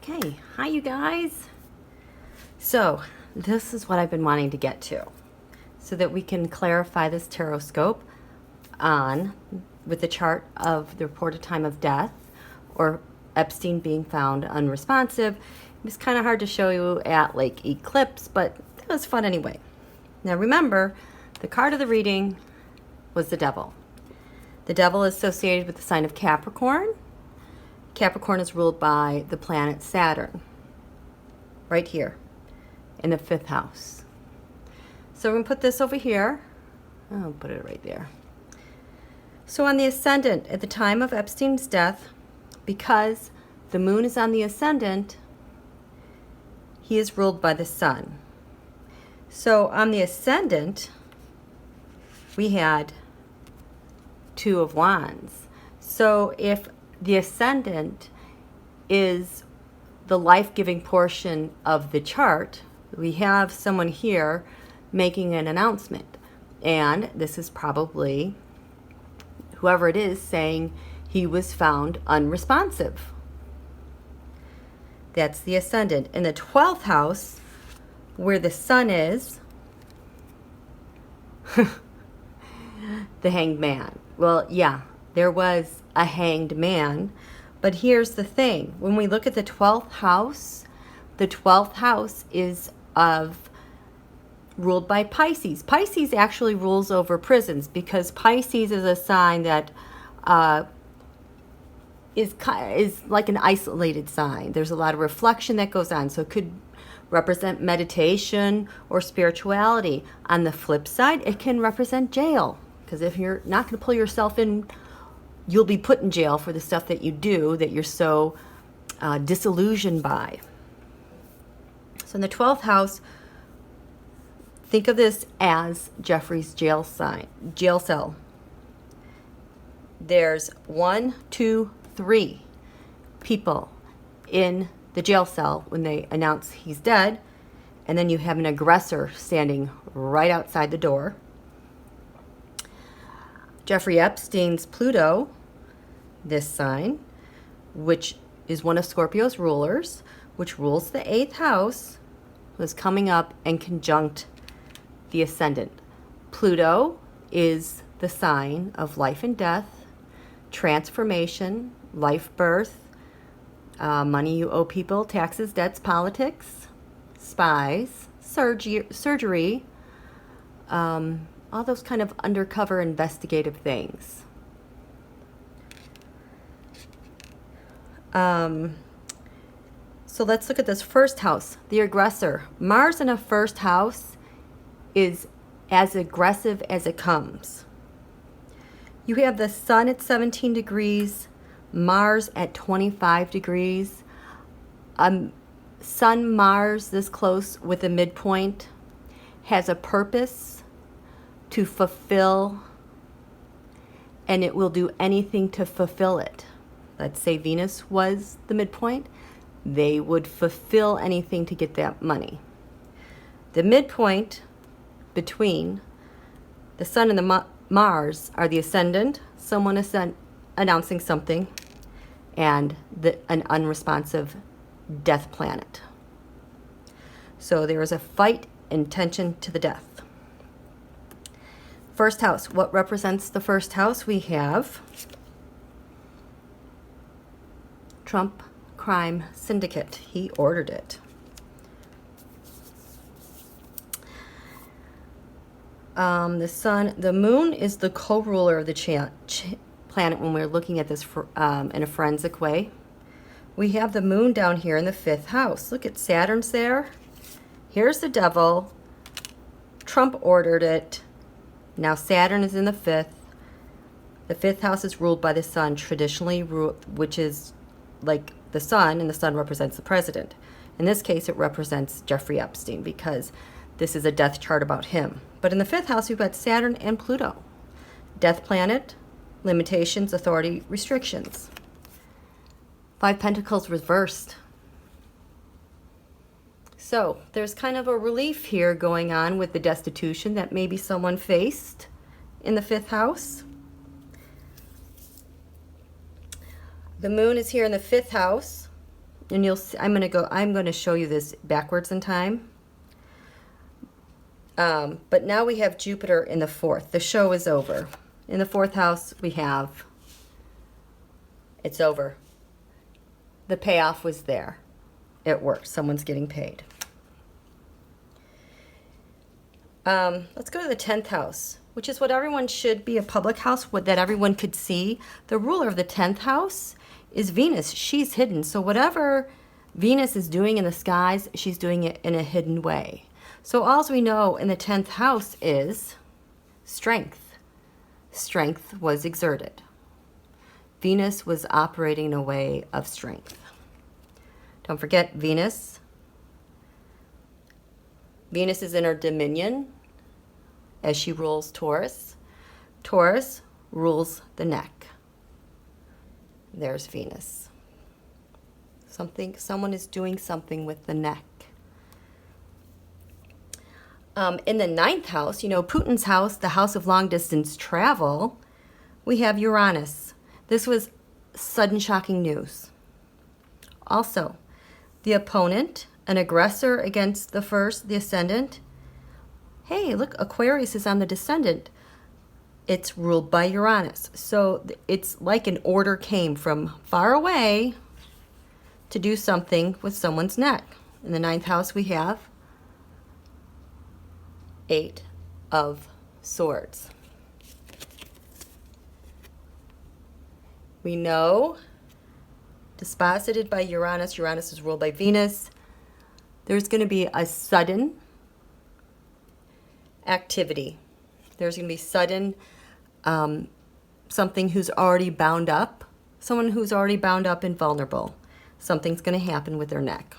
Okay, hi you guys. So this is what I've been wanting to get to so that we can clarify this tarot scope on with the chart of the reported time of death or Epstein being found unresponsive. It was kind of hard to show you at Lake Eclipse, but it was fun anyway. Now remember, the card of the reading was the devil. The devil is associated with the sign of Capricorn. Capricorn is ruled by the planet Saturn, right here in the 5th house. So we're going to put this over here. I'll put it right there. So on the ascendant, at the time of Epstein's death, because the moon is on the ascendant, he is ruled by the sun. So on the ascendant, we had 2 of Wands. So if the ascendant is the life-giving portion of the chart, we have someone here making an announcement. And this is probably whoever it is saying he was found unresponsive. That's the ascendant. In the 12th house, where the sun is, the hanged man. Well, yeah, there was a hanged man, but here's the thing. When we look at the 12th house is ruled by Pisces. Pisces actually rules over prisons because Pisces is a sign that is like an isolated sign. There's a lot of reflection that goes on, so it could represent meditation or spirituality. On the flip side, it can represent jail, because if you're not going to pull yourself in, you'll be put in jail for the stuff that you do that you're so disillusioned by. So in the 12th house, think of this as Jeffrey's jail cell. There's 1, 2, 3 people in the jail cell when they announce he's dead, and then you have an aggressor standing right outside the door. Jeffrey Epstein's Pluto, this sign, which is one of Scorpio's rulers, which rules the 8th house, was coming up and conjunct the ascendant. Pluto is the sign of life and death, transformation, life, birth, money you owe people, taxes, debts, politics, spies, surgery, all those kind of undercover investigative things. So let's look at this first house, the aggressor. Mars in a first house is as aggressive as it comes. You have the sun at 17 degrees, Mars at 25 degrees. Sun, Mars this close with a midpoint has a purpose to fulfill, and it will do anything to fulfill it. Let's say Venus was the midpoint. They would fulfill anything to get that money. The midpoint between the sun and the Mars are the ascendant, someone announcing something, and an unresponsive death planet. So there is a fight and tension to the death. First house, what represents the first house? We have Trump crime syndicate. He ordered it. The sun, the moon is the co-ruler of the planet when we're looking at this in a forensic way. We have the moon down here in the 5th house. Look at Saturn's there. Here's the devil. Trump ordered it. Now Saturn is in the 5th. The 5th house is ruled by the sun, traditionally, which is like the sun, and the sun represents the president. In this case, it represents Jeffrey Epstein because this is a death chart about him. But in the 5th house, we've got Saturn and Pluto. Death planet, limitations, authority, restrictions. 5 Pentacles reversed. So there's kind of a relief here going on with the destitution that maybe someone faced in the 5th house. The moon is here in the 5th house. and you'll see, I'm going to show you this backwards in time. But now we have Jupiter in the 4th. The show is over. In the 4th house, we have, it's over. The payoff was there. It worked. Someone's getting paid. Let's go to the 10th house, which is what everyone should be, a public house that everyone could see. The ruler of the 10th house is Venus. She's hidden. So whatever Venus is doing in the skies, she's doing it in a hidden way. So all we know in the 10th house is strength. Strength was exerted. Venus was operating in a way of strength. Don't forget Venus. Venus is in her dominion as she rules Taurus. Taurus rules the neck. There's Venus. Someone is doing something with the neck. In the 9th house, you know, Putin's house, the house of long distance travel, we have Uranus. This was sudden shocking news. Also, the opponent, an aggressor against the first, the ascendant. Hey, look, Aquarius is on the descendant. It's ruled by Uranus. So it's like an order came from far away to do something with someone's neck. In the 9th house, we have 8 of Swords. We know, disposited by Uranus, Uranus is ruled by Venus. There's going to be a sudden activity. There's going to be sudden something who's already bound up, someone who's already bound up and vulnerable. Something's going to happen with their neck.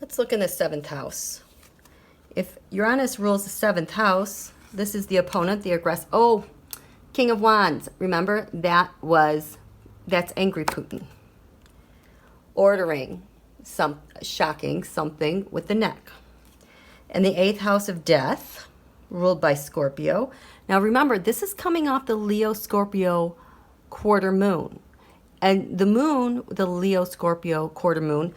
Let's look in the 7th house. If Uranus rules the 7th house, this is the opponent, the aggressor. Oh, King of Wands. Remember, that's angry Putin. Ordering shocking something with the neck. And the 8th house of death, ruled by Scorpio. Now remember, this is coming off the Leo-Scorpio quarter moon. And the moon, the Leo-Scorpio quarter moon,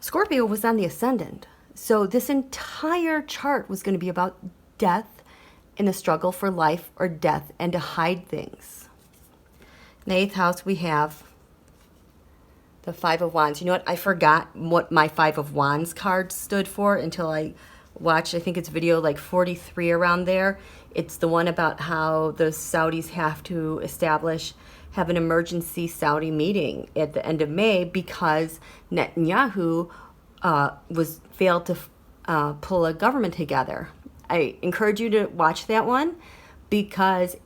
Scorpio was on the ascendant. So this entire chart was going to be about death and the struggle for life or death and to hide things. In the 8th house, we have the 5 of Wands. You know what? I forgot what my 5 of Wands card stood for until I watched, I think it's video like 43 around there. It's the one about how the Saudis have to have an emergency Saudi meeting at the end of May because Netanyahu failed to pull a government together. I encourage you to watch that one because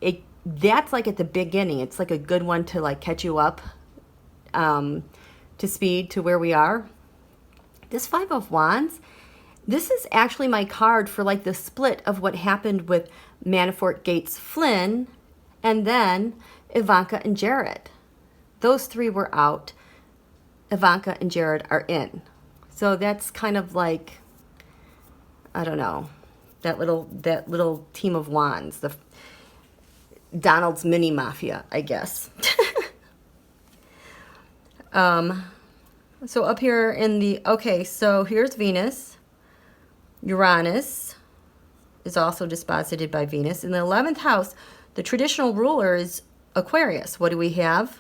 that's like at the beginning. It's like a good one to like catch you up to speed to where we are. This 5 of Wands, this is actually my card for like the split of what happened with Manafort, Gates, Flynn, and then Ivanka and Jared. Those 3 were out. Ivanka and Jared are in. So that's kind of like, I don't know, that little team of wands, the Donald's mini mafia, I guess. So up here in the, so here's Venus. Uranus is also disposited by Venus. In the 11th house, the traditional ruler is Aquarius. What do we have?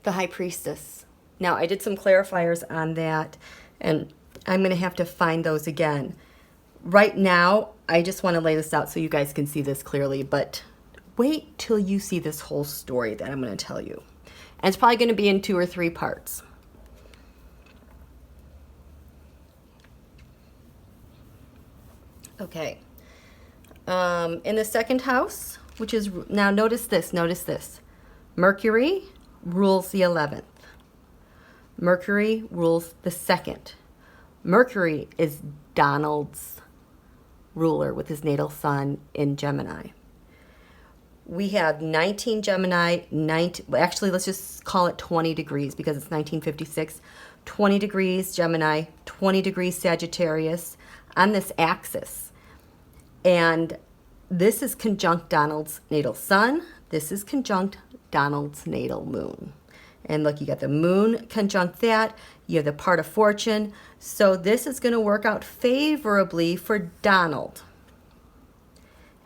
The High Priestess. Now, I did some clarifiers on that, and I'm going to have to find those again. Right now, I just want to lay this out so you guys can see this clearly, but wait till you see this whole story that I'm going to tell you. And it's probably going to be in 2 or 3 parts. Okay. In the 2nd house, which is, now notice this. Mercury rules the 11th. Mercury rules the 2nd. Mercury is Donald's ruler with his natal sun in Gemini. We have 19 Gemini, actually let's just call it 20 degrees because it's 1956. 20 degrees Gemini, 20 degrees Sagittarius on this axis. And this is conjunct Donald's natal sun. This is conjunct Donald's natal moon. And look, you got the moon conjunct that. You have the part of fortune. So this is going to work out favorably for Donald.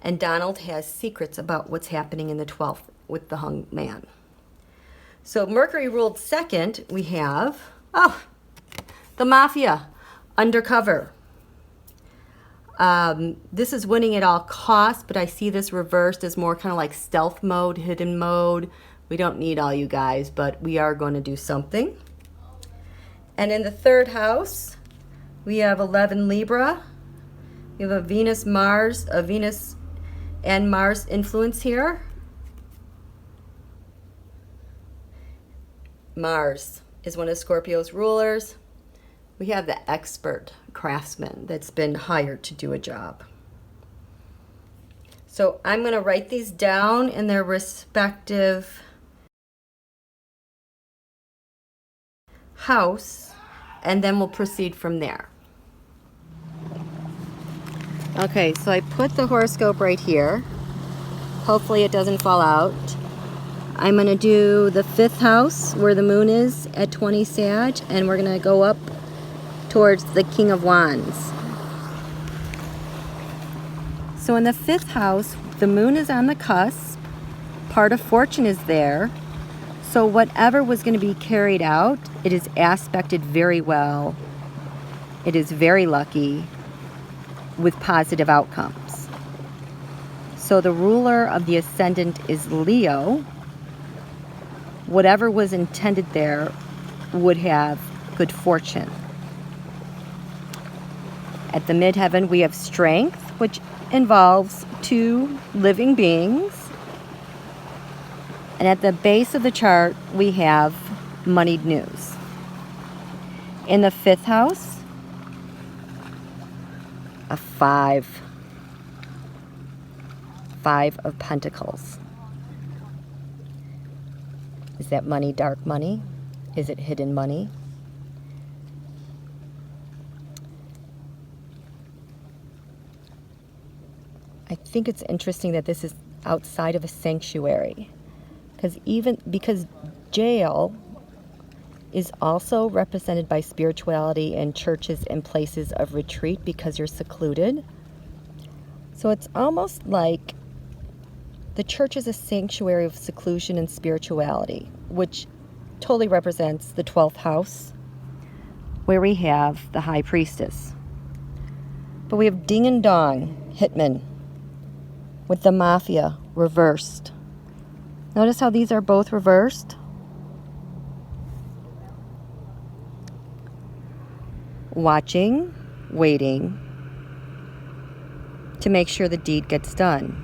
And Donald has secrets about what's happening in the 12th with the hung man. So Mercury ruled second, we have, the mafia, undercover. This is winning at all costs, but I see this reversed as more kind of like stealth mode, hidden mode. We don't need all you guys, but we are going to do something. And in the third house, we have 11 Libra. We have a Venus and Mars influence here. Mars is one of Scorpio's rulers. We have the expert craftsman that's been hired to do a job. So I'm going to write these down in their respective house, and then we'll proceed from there. Okay, so I put the horoscope right here. Hopefully it doesn't fall out. I'm going to do the 5th house where the moon is at 20 Sag, and we're going to go up towards the King of Wands. So in the 5th house, the moon is on the cusp. Part of fortune is there. So whatever was going to be carried out, it is aspected very well. It is very lucky with positive outcomes. So the ruler of the ascendant is Leo. Whatever was intended there would have good fortune. At the midheaven, we have strength, which involves 2 living beings. And at the base of the chart, we have moneyed news. In the 5th house, a 5 of Pentacles. Is that money dark money? Is it hidden money? I think it's interesting that this is outside of a sanctuary, because jail is also represented by spirituality and churches and places of retreat because you're secluded. So it's almost like the church is a sanctuary of seclusion and spirituality, which totally represents the 12th house, where we have the High Priestess. But we have Ding and Dong, Hitman, with the Mafia reversed. Notice how these are both reversed? Watching, waiting to make sure the deed gets done.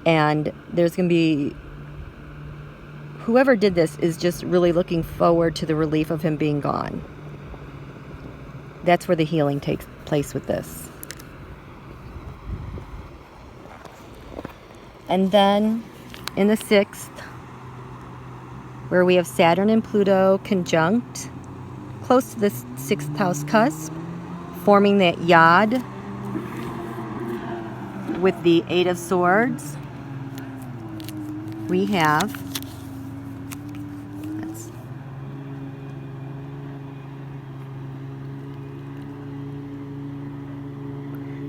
And there's going to be, whoever did this is just really looking forward to the relief of him being gone. That's where the healing takes place with this. And then in the 6th, where we have Saturn and Pluto conjunct, close to the 6th house cusp, forming that yod with the 8 of Swords, we have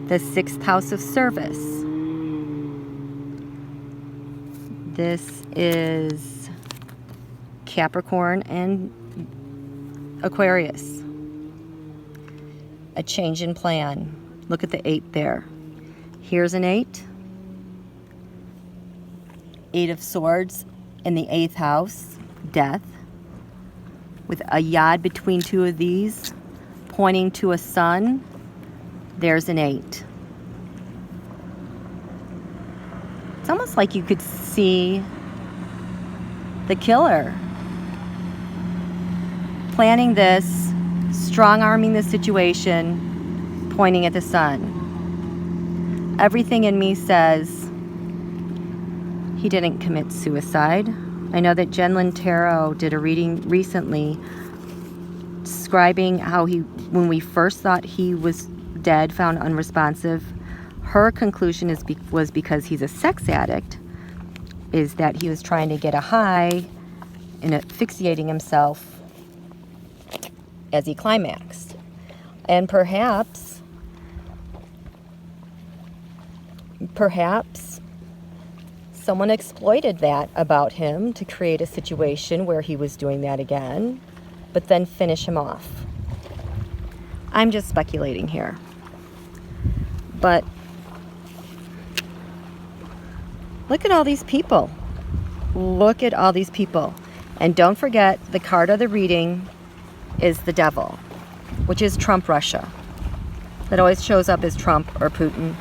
the 6th house of service. This is Capricorn and Aquarius. A change in plan. Look at the 8 there. Here's an 8. 8 of Swords in the 8th house, death. With a yod between 2 of these, pointing to a sun. There's an 8. It's almost like you could see the killer planning this, strong-arming the situation, pointing at the sun. Everything in me says he didn't commit suicide. I know that Jenlyn Tarot did a reading recently describing how when we first thought he was dead, found unresponsive. Her conclusion was because he's a sex addict, is that he was trying to get a high and asphyxiating himself as he climaxed. And perhaps someone exploited that about him to create a situation where he was doing that again, but then finish him off. I'm just speculating here. But look at all these people. Look at all these people. And don't forget, the card of the reading is the devil, which is Trump Russia. That always shows up as Trump or Putin.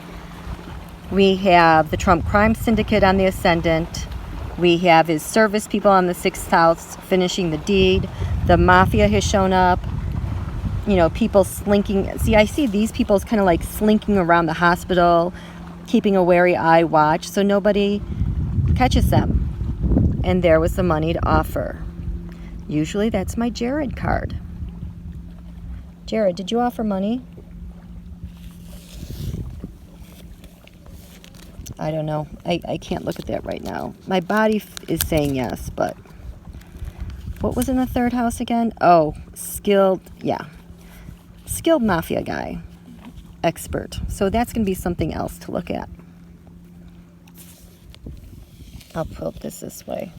We have the Trump crime syndicate on the ascendant. We have his service people on the 6th house finishing the deed. The mafia has shown up. You know, people slinking. See, I see these people kind of like slinking around the hospital, keeping a wary eye watch so nobody catches them. And there was the money to offer. Usually that's my Jared card. Jared, did you offer money? I don't know. I can't look at that right now. My body is saying yes, but what was in the 3rd house again? Oh, skilled mafia guy, expert. So that's going to be something else to look at. I'll put this way.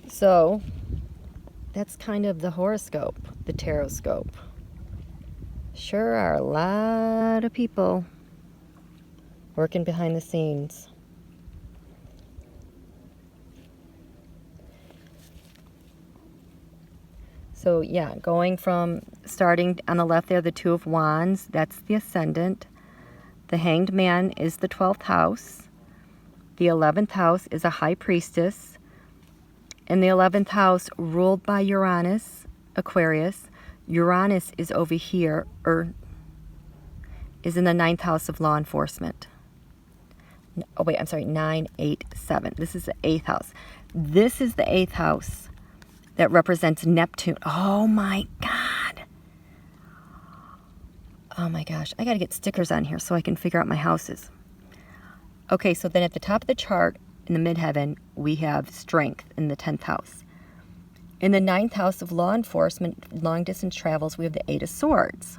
So that's kind of the horoscope, the tarot-scope. Sure are a lot of people working behind the scenes. So yeah, starting on the left there, the 2 of Wands, that's the ascendant. The Hanged Man is the 12th house. The 11th house is a High Priestess. In the 11th house, ruled by Uranus, Aquarius. Uranus is over here, is in the 9th house of law enforcement. Oh wait, I'm sorry, 9, 8, 7. This is the 8th house. This is the 8th house that represents Neptune. Oh my God. Oh my gosh. I got to get stickers on here so I can figure out my houses. Okay, so then at the top of the chart, in the midheaven, we have strength in the 10th house. In the 9th house of law enforcement, long distance travels, we have the 8 of Swords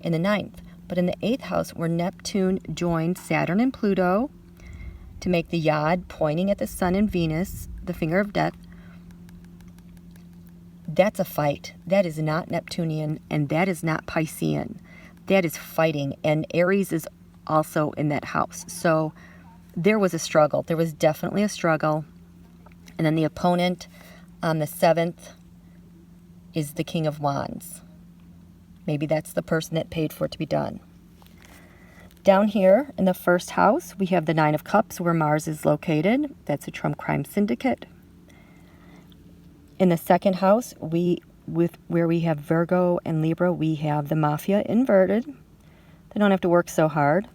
in the 9th. But in the 8th house, where Neptune joined Saturn and Pluto to make the Yod pointing at the Sun and Venus, the finger of death, that's a fight. That is not Neptunian, and that is not Piscean. That is fighting, and Aries is also in that house. So there was a struggle. There was definitely a struggle. And then the opponent on the 7th is the King of Wands. Maybe that's the person that paid for it to be done. Down here in the 1st house, we have the 9 of Cups, where Mars is located. That's a Trump crime syndicate. In the 2nd house, where we have Virgo and Libra, we have the Mafia inverted. They don't have to work so hard.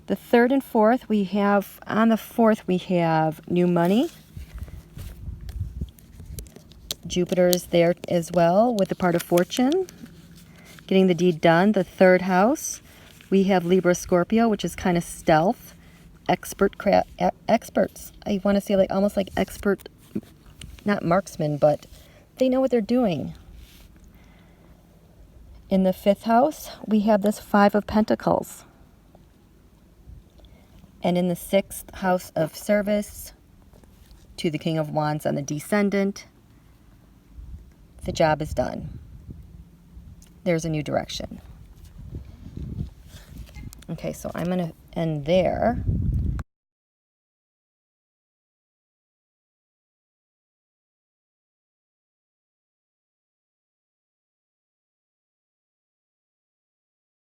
The 3rd and 4th, on the 4th, we have new money. Jupiter is there as well with the part of fortune. Getting the deed done. The 3rd house, we have Libra Scorpio, which is kind of stealth. Experts. I want to say almost like expert, not marksmen, but they know what they're doing. In the 5th house, we have this 5 of Pentacles. And in the 6th house of service, to the King of Wands on the descendant, the job is done. There's a new direction. Okay, so I'm going to end there.